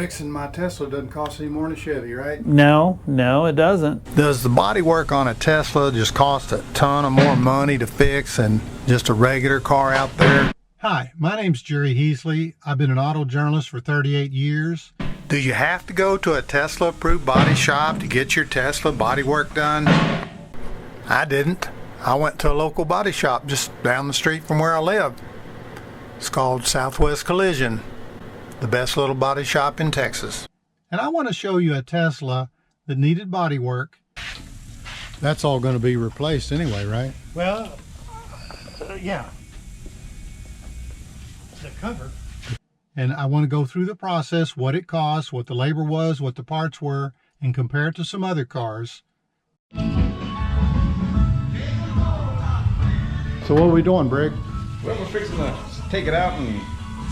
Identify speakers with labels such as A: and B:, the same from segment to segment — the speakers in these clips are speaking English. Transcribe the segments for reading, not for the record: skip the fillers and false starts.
A: Fixing my Tesla doesn't cost any more than a Chevy, right?
B: No, it doesn't.
A: Does the bodywork on a Tesla just cost a ton of more money to fix than just a regular car out there?
C: Hi, my name's Jerry Heasley. I've been an auto journalist for 38 years.
A: Do you have to go to a Tesla-approved body shop to get your Tesla bodywork done? I didn't. I went to a local body shop just down the street from where I live. It's called Southwest Collision, the best little body shop in Texas.
C: And I want to show you a Tesla that needed body work. That's all going to be replaced anyway, right?
B: Well, yeah. The cover.
C: And I want to go through the process, what it cost, what the labor was, what the parts were, and compare it to some other cars. So what are we doing, Brig?
D: Well, we're fixing to take it out and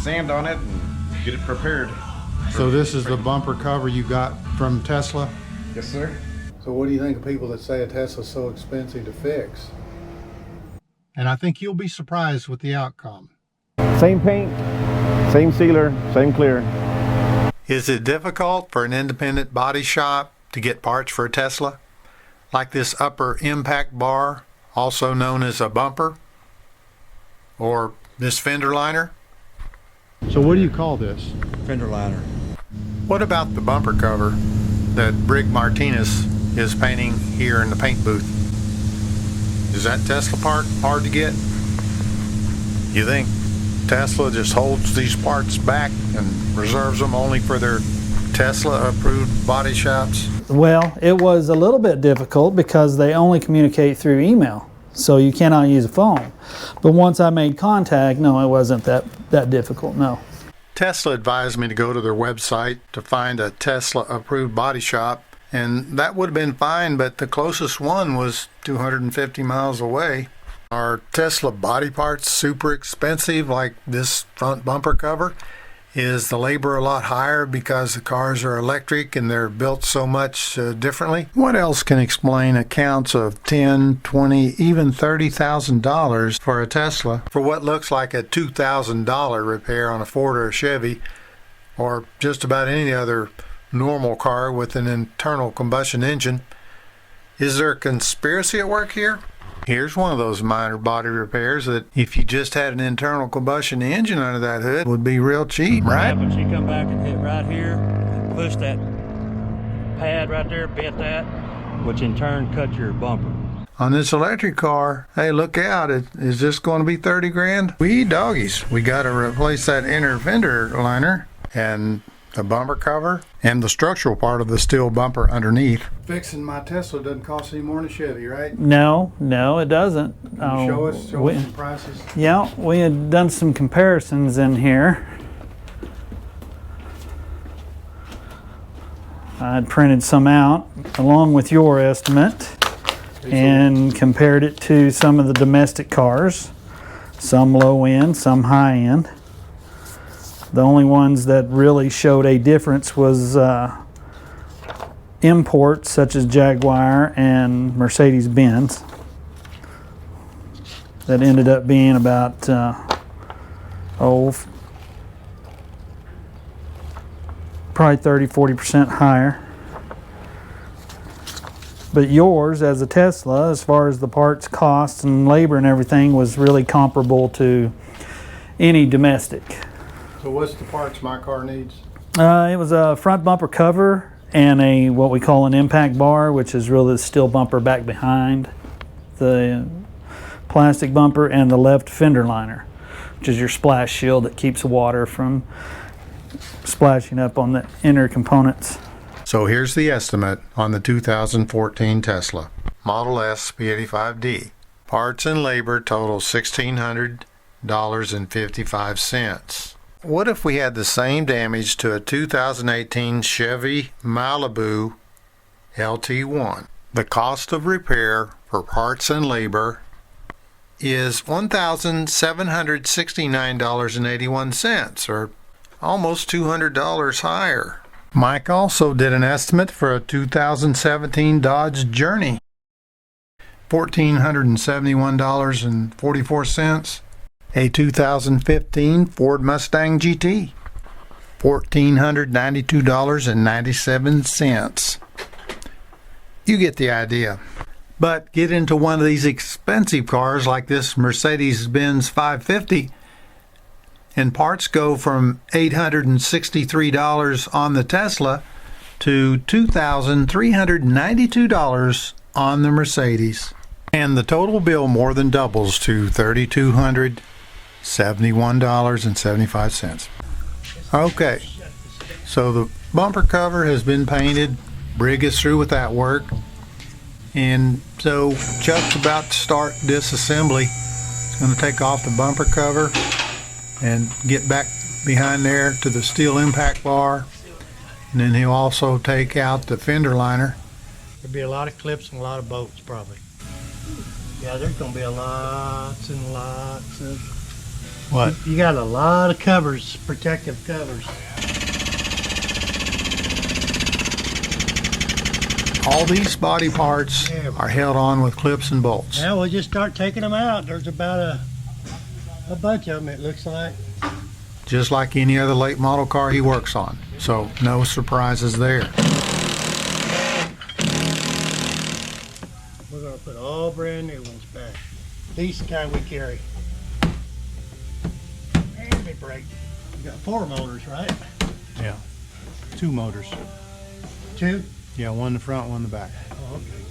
D: sand on it and get it prepared.
C: So this is the bumper cover you got from Tesla?
D: Yes, sir.
A: So what do you think of people that say a Tesla's so expensive to fix?
C: And I think you'll be surprised with the outcome.
E: Same paint, same sealer, same clear.
A: Is it difficult for an independent body shop to get parts for a Tesla? Like this upper impact bar, also known as a bumper? Or this fender liner?
C: So what do you call this?
D: Fender liner.
A: What about the bumper cover that Brig Martinez is painting here in the paint booth? Is that Tesla part hard to get? You think Tesla just holds these parts back and reserves them only for their Tesla-approved body shops?
B: Well, it was a little bit difficult because they only communicate through email, so you cannot use a phone. But once I made contact, no, it wasn't that difficult, no.
A: Tesla advised me to go to their website to find a Tesla-approved body shop, and that would have been fine, but the closest one was 250 miles away. Are Tesla body parts super expensive like this front bumper cover? Is the labor a lot higher because the cars are electric and they're built so much differently? What else can explain accounts of $10, $20, even $30,000 for a Tesla for what looks like a $2,000 repair on a Ford or a Chevy, or just about any other normal car with an internal combustion engine? Is there a conspiracy at work here? Here's one of those minor body repairs that if you just had an internal combustion engine under that hood would be real cheap, right?
F: But you come back and hit right here and push that pad right there, bent that, which in turn cut your bumper.
A: On this electric car, hey, look out, is this going to be 30 grand? We doggies, we got to replace that inner fender liner and the bumper cover and the structural part of the steel bumper underneath. Fixing my Tesla doesn't cost any more than a Chevy, right?
B: No, it doesn't.
A: Can you show us some prices?
B: Yeah, we had done some comparisons in here. I had printed some out along with your estimate and compared it to some of the domestic cars, some low end, some high end. The only ones that really showed a difference was imports such as Jaguar and Mercedes-Benz. That ended up being about probably 30-40% higher. But yours as a Tesla, as far as the parts cost and labor and everything, was really comparable to any domestic.
A: So what's the parts my car needs?
B: It was a front bumper cover and what we call an impact bar, which is really the steel bumper back behind the plastic bumper, and the left fender liner, which is your splash shield that keeps water from splashing up on the inner components.
A: So here's the estimate on the 2014 Tesla Model S P85D. Parts and labor total $1,600.55. What if we had the same damage to a 2018 Chevy Malibu LT1? The cost of repair for parts and labor is $1,769.81, or almost $200 higher. Mike also did an estimate for a 2017 Dodge Journey, $1,471.44. A 2015 Ford Mustang GT, $1,492.97. You get the idea. But get into one of these expensive cars like this Mercedes-Benz 550, and parts go from $863 on the Tesla to $2,392 on the Mercedes. And the total bill more than doubles to $3,271.75. Okay, so the bumper cover has been painted. Brig is through with that work. And so Chuck's about to start disassembly. He's going to take off the bumper cover and get back behind there to the steel impact bar. And then he'll also take out the fender liner.
G: There'll be a lot of clips and a lot of bolts probably. Yeah, there's going to be lots and lots of...
A: What?
G: You got a lot of covers, protective covers.
A: All these body parts are held on with clips and bolts.
G: Now we'll just start taking them out. There's about a bunch of them, it looks like.
A: Just like any other late model car he works on. So no surprises there.
G: We're going to put all brand new ones back. These kind we carry. And they break. You got 4 motors, right?
C: Yeah. 2 motors.
G: 2?
C: Yeah, one in the front, one in the back.
G: Oh, okay.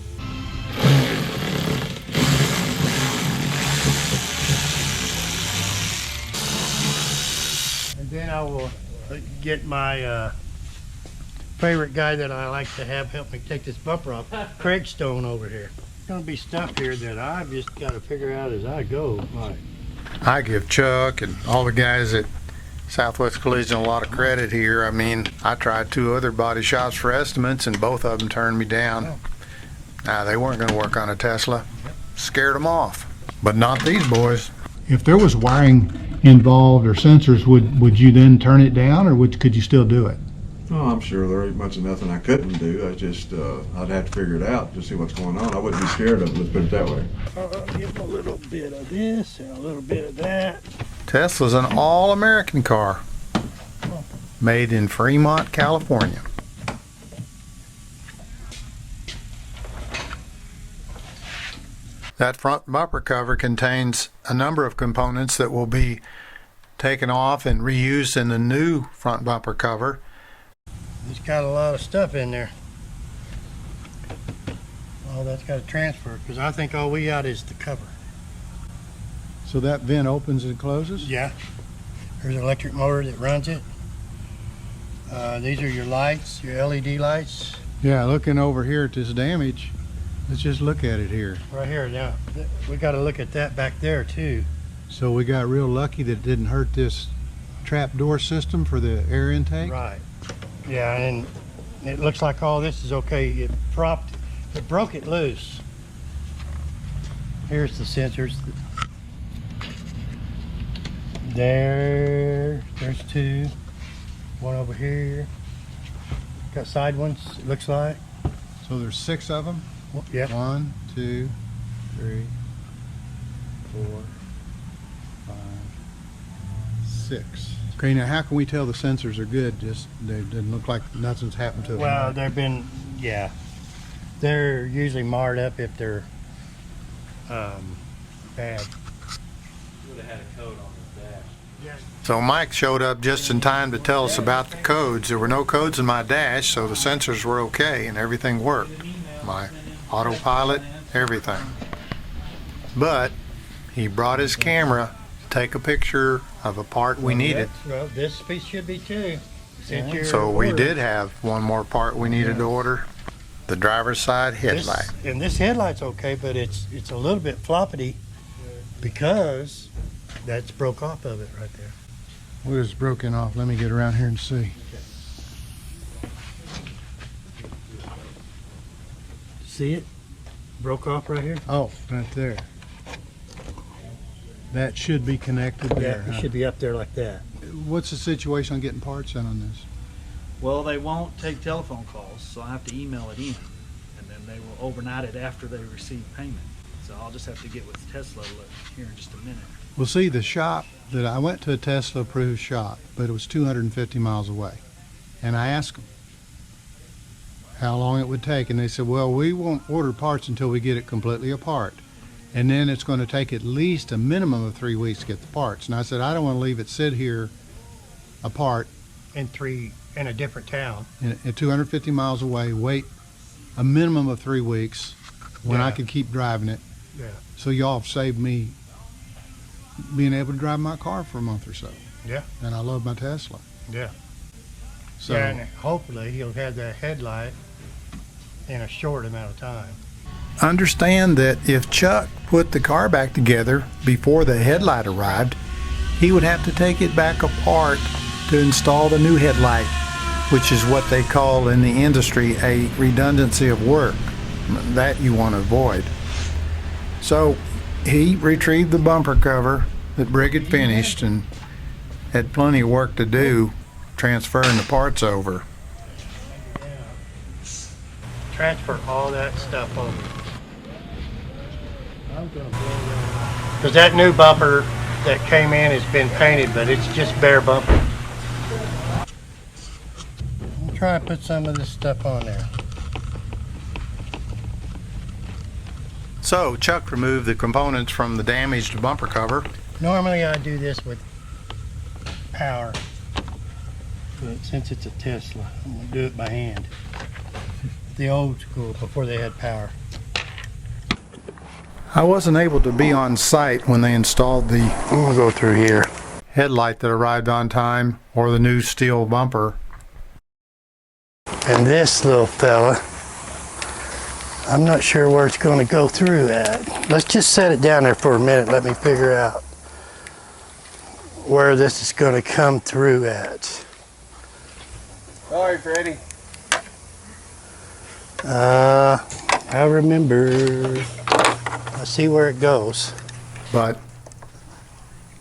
G: And then I will get my favorite guy that I like to have help me take this bumper off, Craig Stone over here. There's going to be stuff here that I've just got to figure out as I go. Like,
A: I give Chuck and all the guys at Southwest Collision a lot of credit here. I mean, I tried 2 other body shops for estimates and both of them turned me down. They weren't going to work on a Tesla. Scared them off. But not these boys.
C: If there was wiring involved or sensors, would you then turn it down, or could you still do it?
H: Oh, I'm sure there ain't much of nothing I couldn't do. I just, I'd have to figure it out to see what's going on. I wouldn't be scared of it, let's put it that way.
G: I'll give a little bit of this and a little bit of that.
A: Tesla's an all-American car. Made in Fremont, California. That front bumper cover contains a number of components that will be taken off and reused in the new front bumper cover.
G: It's got a lot of stuff in there. Oh, that's got to transfer, because I think all we got is the cover.
C: So that vent opens and closes?
G: Yeah. There's an electric motor that runs it. These are your lights, your LED lights.
C: Yeah, looking over here at this damage, let's just look at it here.
G: Right here, now. We got to look at that back there, too.
C: So we got real lucky that it didn't hurt this trap door system for the air intake?
G: Right. Yeah, and it looks like all this is okay. It broke it loose. Here's the sensors. There's 2. One over here. Got side ones, it looks like.
C: So there's 6 of them?
G: Yeah.
C: 1, 2, 3, 4, 5, 6. Okay, now how can we tell the sensors are good? Just they didn't look like nothing's happened to them.
G: Well, they're usually marred up if they're bad.
F: Would have had a code on the dash.
A: So Mike showed up just in time to tell us about the codes. There were no codes in my dash, so the sensors were okay and everything worked. My autopilot, everything. But he brought his camera to take a picture of a part we needed.
G: Well, this piece should be 2.
A: So we did have one more part we needed to order. The driver's side headlight.
G: And this headlight's okay, but it's a little bit floppity because that's broke off of it right there.
C: Where it's broken off? Let me get around here and see.
G: See it? Broke off right here?
C: Oh, right there. That should be connected there.
G: Yeah, it should be up there like that.
C: What's the situation on getting parts in on this?
B: Well, they won't take telephone calls, so I have to email it in, and then they will overnight it after they receive payment. So I'll just have to get with Tesla here in just a minute.
C: Well, see, the shop that I went to, a Tesla approved shop, but it was 250 miles away. And I asked them how long it would take, and they said, well, we won't order parts until we get it completely apart. And then it's going to take at least a minimum of 3 weeks to get the parts. And I said, I don't want to leave it sit here apart
G: In a different town.
C: at 250 miles away, wait a minimum of 3 weeks when I
G: Yeah.
C: could keep driving it.
G: Yeah.
C: So y'all have saved me being able to drive my car for a month or so.
G: Yeah.
C: And I love my Tesla.
G: Yeah.
C: So
G: Yeah, and hopefully he'll have that headlight in a short amount of time.
A: Understand that if Chuck put the car back together before the headlight arrived, he would have to take it back apart to install the new headlight, which is what they call in the industry a redundancy of work. That you want to avoid. So he retrieved the bumper cover that Brig had finished and had plenty of work to do transferring the parts over.
G: Transfer all that stuff over. Because that new bumper that came in has been painted, but it's just bare bumper. I'm trying to put some of this stuff on there.
A: So Chuck removed the components from the damaged bumper cover.
G: Normally I do this with power, but since it's a Tesla, I'm gonna do it by hand. The old school, before they had power.
A: I wasn't able to be on site when they installed the
G: I'm gonna go through here.
A: headlight that arrived on time or the new steel bumper.
G: And this little fella, I'm not sure where it's going to go through at. Let's just set it down there for a minute. Let me figure out where this is going to come through at.
D: Sorry, Freddie.
G: I remember. I see where it goes.
A: But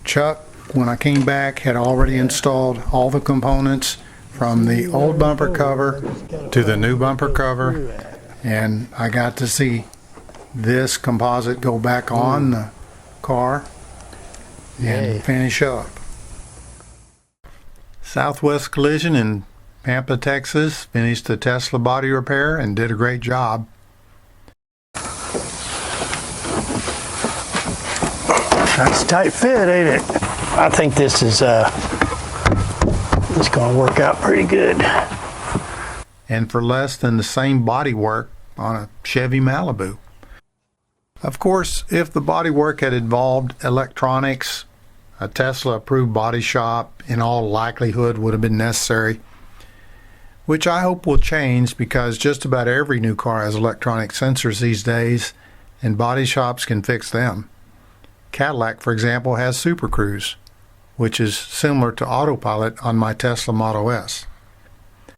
A: Chuck, when I came back, had already installed all the components from the old bumper cover to the new bumper cover, and I got to see this composite go back on the car and
G: Yay.
A: finish up. Southwest Collision in Pampa, Texas finished the Tesla body repair and did a great job.
G: That's a tight fit, ain't it? I think this is it's going to work out pretty good.
A: And for less than the same body work on a Chevy Malibu. Of course, if the body work had involved electronics, a Tesla approved body shop in all likelihood would have been necessary, which I hope will change because just about every new car has electronic sensors these days and body shops can fix them. Cadillac, for example, has Super Cruise, which is similar to autopilot on my Tesla Model S.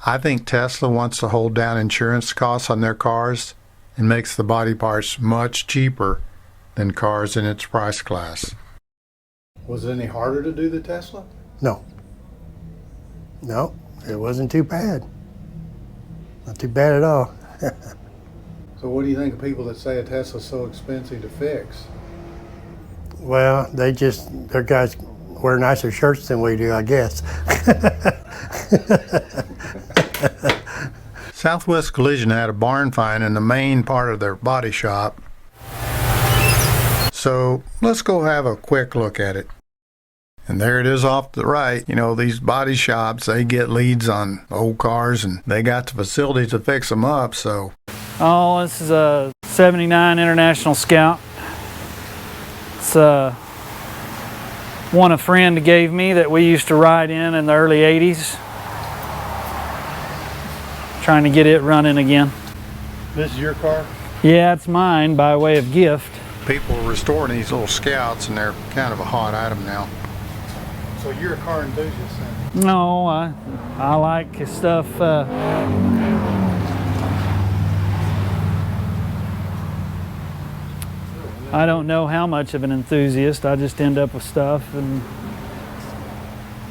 A: I think Tesla wants to hold down insurance costs on their cars and makes the body parts much cheaper than cars in its price class. Was it any harder to do the Tesla?
G: No. No, it wasn't too bad. Not too bad at all.
A: So what do you think of people that say a Tesla's so expensive to fix?
G: Well, their guys wear nicer shirts than we do, I guess.
A: Southwest Collision had a barn find in the main part of their body shop. So let's go have a quick look at it. And there it is off to the right. You know, these body shops, they get leads on old cars and they got the facility to fix them up, so.
B: Oh, this is a 79 International Scout. It's one a friend gave me that we used to ride in the early 80s. Trying to get it running again.
G: This is your car?
B: Yeah, it's mine by way of gift.
A: People are restoring these little Scouts and they're kind of a hot item now.
C: So you're a car enthusiast then?
B: No, I like stuff. I don't know how much of an enthusiast. I just end up with stuff and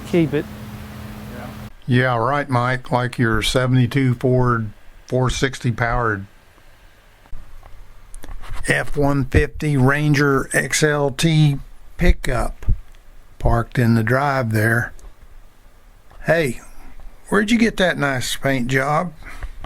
B: keep it.
A: Yeah, right, Mike, like your 72 Ford 460 powered F-150 Ranger XLT pickup parked in the drive there. Hey, where'd you get that nice paint job?